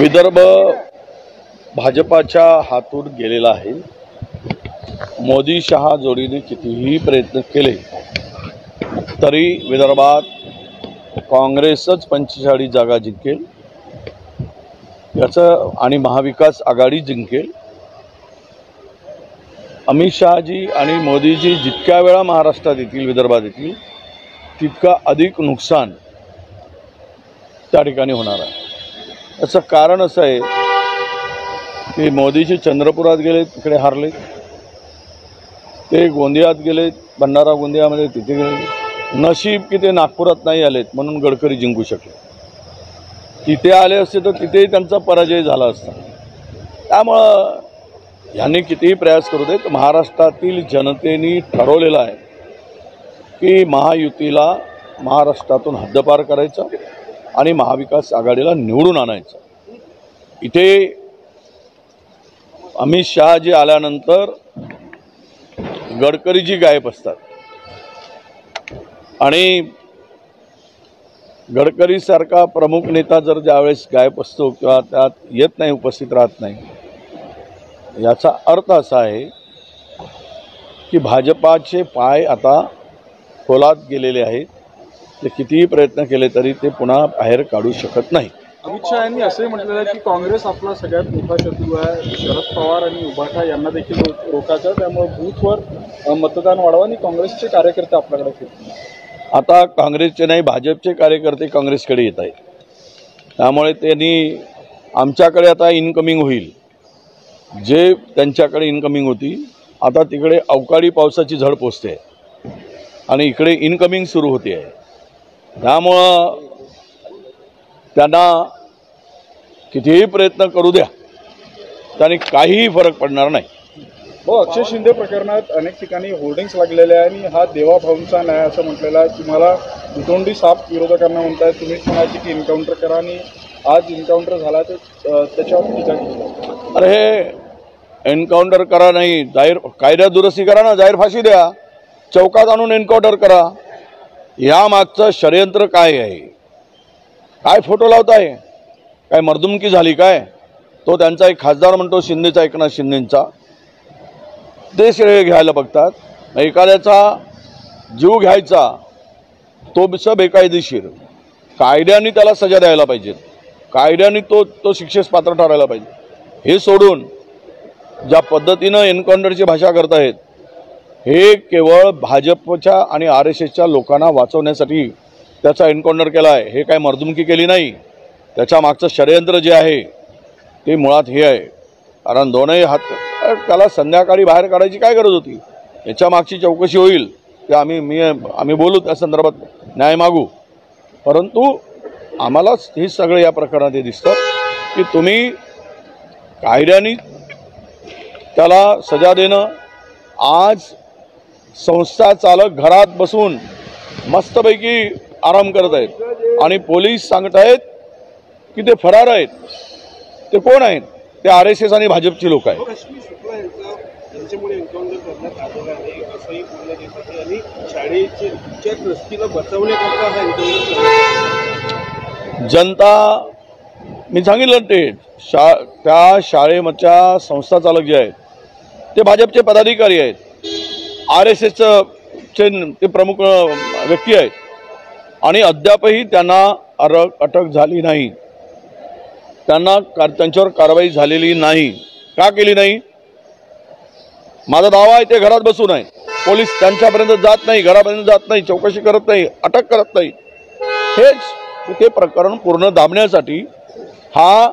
विदर्भ भाजपाच्या हातून गेलेला आहे। मोदी शहा जोडीने कितीही प्रयत्न केले तरी विदर्भात काँग्रेसच 45 जागा जिंकेल याचं आणि महाविकास आघाडी जिंकेल। अमित शहाजी आणि मोदीजी जितक्या वेळा महाराष्ट्रात येतील विदर्भात येतील तितका अधिक नुकसान त्या ठिकाणी होणार आहे। याचं कारण असं आहे की मोदीजी चंद्रपुरात गेले तिकडे हारले, ते गोंदियात गेले भंडारा गोंदियामध्ये तिथे गेले। नशीब की ते नागपुरात नाही आलेत म्हणून गडकरी जिंकू शकले, तिथे आले असते तर तिथेही त्यांचा पराजय झाला असता। त्यामुळं यांनी कितीही प्रयास करू देत महाराष्ट्रातील जनतेने ठरवलेलं आहे की महायुतीला महाराष्ट्रातून हद्दपार करायचं आणि महाविकास आघाडीला निवडून आणायचं। इथे अमित शहाजी आल्यानंतर गडकरीजी गायब असतात आणि गडकरी सारखा प्रमुख नेता जर ज्यावेळेस गायब असतो किंवा त्यात येत नाही, उपस्थित राहत नाही, याचा अर्थ असा आहे की भाजपाचे पाय आता खोलात गेलेले आहेत। ते कितीही प्रयत्न केले तरी ते पुन्हा बाहेर काढू शकत नाही। अमित शहा यांनी असे म्हटलेलं आहे की काँग्रेस आपला सगळ्यात मोठा शत्रू आहे, शरद पवार आणि उभाटा यांना देखील रोखायचं, त्यामुळे बूथवर मतदान वाढवा आणि काँग्रेसचे कार्यकर्ते आपल्याकडे फिरतील। आता काँग्रेसचे नाही भाजपचे कार्यकर्ते काँग्रेसकडे येत आहेत, त्यामुळे त्यांनी आमच्याकडे आता इनकमिंग होईल, जे त्यांच्याकडे इनकमिंग होती आता तिकडे अवकाळी पावसाची झड पोचते आणि इकडे इनकमिंग सुरू होते आहे। त्यामुळं त्यांना कितीही प्रयत्न करू द्या त्यांनी काहीही फरक पडणार नाही। हो, अक्षय शिंदे प्रकरणात अनेक ठिकाणी होर्डिंग्स लागलेले आहे आणि हा देवाभाऊंचा न्याय असं म्हटलेलं आहे। तुम्हाला दुतोंडी साप विरोधकांना म्हणताय, तुम्हीच म्हणायचे की एन्काउंटर करा आणि आज एन्काउंटर झाला तर त्याच्यावर टीका केली। अरे हे एन्काउंटर करा नाही, जाहीर कायदा दुरुस्ती करा ना, जाहीर फाशी द्या, चौकात आणून एन्काउंटर करा। या मागचं षडयंत्र काय आहे? काय फोटो लावताय? काय मर्दुमकी झाली काय? तो त्यांचा एक खासदार म्हणतो शिंदेचा, एकनाथ शिंदेचा, ते श्रेय घ्यायला बघतात। एखाद्याचा जीव घ्यायचा तो बेकायदेशीर, कायद्याने त्याला सजा द्यायला पाहिजे, कायद्याने तो शिक्षेस पात्र ठरायला पाहिजे। हे सोडून ज्या पद्धतीनं एन्काउंटरची भाषा करतायत हे केवळ भाजपच्या आणि RSSच्या लोकांना वाचवण्यासाठी त्याचा एन्काउंटर केला आहे। हे काय मर्दुमकी केली नाही, त्याच्या मागचं षडयंत्र जे आहे ते मुळात हे आहे। कारण दोनही हात त्याला संध्याकाळी बाहेर काढायची काय गरज होती? याच्या मागची चौकशी होईल की आम्ही बोलू, त्या संदर्भात न्याय मागू, परंतु आम्हालाच हे सगळं या प्रकरणात हे दिसतं की तुम्ही कायद्याने त्याला सजा देणं। आज संस्था चालक घरात बसून मस्तपैकी आराम करत आहेत आणि पोलीस सांगत आहेत की ते फरार आहेत। ते कोण आहेत? ते RSS आणि भाजपची लोक आहेत। जनता, मी सांगितलं ते त्या शाळेच्या संस्था चालक जे आहेत ते भाजपचे पदाधिकारी आहेत, RSSचे ते प्रमुख व्यक्ती आहेत आणि अद्यापही त्यांना अटक झाली नाही, त्यांच्यावर कारवाई झालेली नाही। का केली नाही? माझा दावा आहे ते घरात बसून आहे, पोलीस त्यांच्यापर्यंत जात नाही, घरापर्यंत जात नाही, चौकशी करत नाही, अटक करत नाही। हेच ते प्रकरण पूर्ण दाबण्यासाठी हा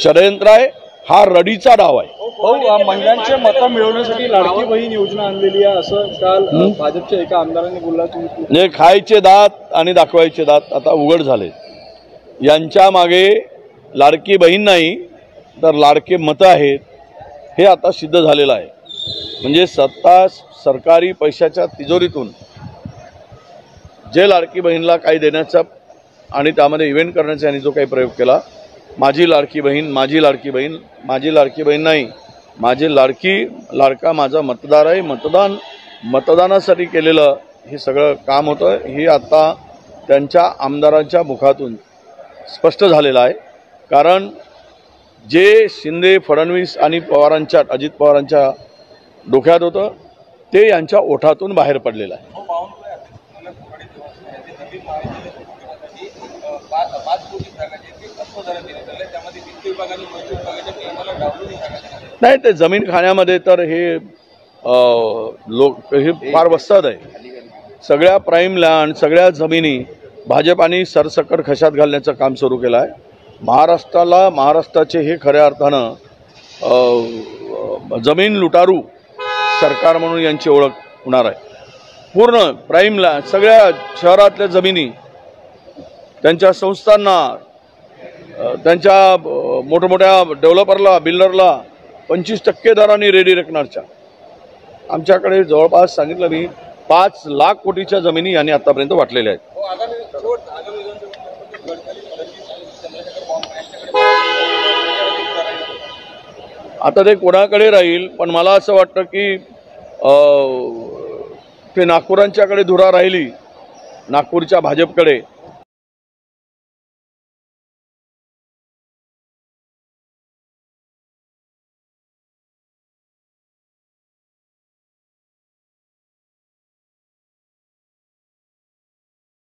षडयंत्र आहे, हा रडीचा डाव आहे। महिलांचे मतं मिळवण्यासाठी लाडकी बहीण योजना आणलेली आहे असं काल भाजपच्या एका आमदारांनी बोलला। म्हणजे खायचे दात आणि दाखवायचे दात आता उघड झाले। यांच्या मागे लाडकी बहीण नाही तर लाडके मतं आहेत हे आता सिद्ध झालेलं आहे। म्हणजे सत्ता सरकारी पैशाच्या तिजोरीतून जे लाडकी बहीणला काही देण्याचा आणि त्यामध्ये इव्हेंट करण्याचा यांनी जो काही प्रयोग केला, माझी लाडकी बहीण, माझी लाडकी बहीण, माझी लाडकी बहीण नाही, माझी लाडका माझा मतदार आहे, मतदानासाठी केलेलं हे सगळं काम होतं। हे आता त्यांच्या आमदारांच्या मुखातून स्पष्ट झालेलं आहे कारण जे शिंदे, फडणवीस आणि पवारांच्या, अजित पवारांच्या डोक्यात होतं ते यांच्या ओठातून बाहेर पडलेलं आहे. नाही, ते जमीन खाण्यामध्ये तर हे लोक हे फार वस्ताद आहे. सगळ्या प्राईम लँड, सगळ्या जमिनी भाजपाने सरसकट खशात घालण्याचं काम सुरू केलं आहे. महाराष्ट्राचे हे खऱ्या अर्थानं जमीन लुटारू सरकार म्हणून यांची ओळख होणार आहे. पूर्ण प्राईम लँड, सगळ्या शहरातल्या जमिनी त्यांच्या संस्थांना, त्यांच्या मोठमोठ्या डेव्हलपरला, बिल्डरला 25% दराने रेडी रेकनरच्या. आमच्याकडे जवळपास सांगितलं मी 5 लाख कोटीच्या जमिनी यांनी आतापर्यंत वाटलेल्या आहेत. आता ते कोणाकडे राहील, पण मला असं वाटतं की ते नागपुरांच्याकडे धुरा राहिली, नागपूरच्या भाजपकडे,